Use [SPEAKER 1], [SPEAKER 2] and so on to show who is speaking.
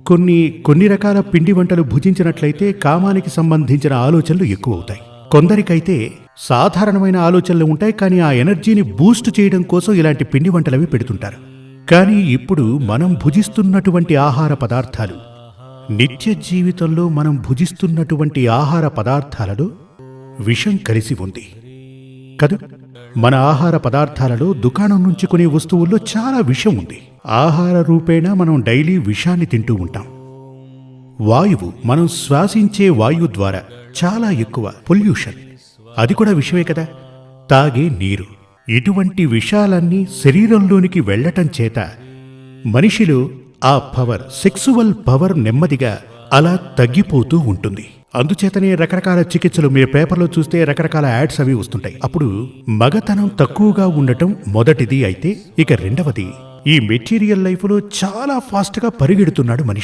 [SPEAKER 1] కొన్ని రకాల పిండి వంటలు భుజించినట్లయితే కామానికి సంబంధించిన ఆలోచనలు ఎక్కువ అవుతాయి. కొందరికైతే సాధారణమైన ఆలోచనలు ఉంటాయి, కానీ ఆ ఎనర్జీని బూస్ట్ చేయడం కోసం ఇలాంటి పిండి వంటలవి పెడుతుంటారు. కానీ ఇప్పుడు మనం భుజిస్తున్నటువంటి ఆహార పదార్థాలు, నిత్య జీవితంలో మనం భుజిస్తున్నటువంటి ఆహార పదార్థాలలో విషం కలిసి ఉంది కదూ. మన ఆహార పదార్థాలలో దుకాణం నుంచి కొనే వస్తువుల్లో చాలా విషం ఉంది. ఆహార రూపేణా మనం డైలీ విషాన్ని తింటూ ఉంటాం. వాయువు, మనం శ్వాసించే వాయువు ద్వారా చాలా ఎక్కువ పొల్యూషన్, అది కూడా విషమే కదా. తాగే నీరు, ఇటువంటి విషాలన్నీ శరీరంలోనికి వెళ్లటం చేత మనిషిలో ఆ పవర్, సెక్సువల్ పవర్ నెమ్మదిగా అలా తగ్గిపోతూ ఉంటుంది. అందుచేతనే రకరకాల చికిత్సలు, మీరు పేపర్లో చూస్తే రకరకాల యాడ్స్ అవి వస్తుంటాయి. అప్పుడు మగతనం తక్కువగా ఉండటం మొదటిది అయితే, ఇక రెండవది, ఈ మెటీరియల్ లైఫ్లో చాలా ఫాస్ట్గా పరిగెడుతున్నాడు మనిషి.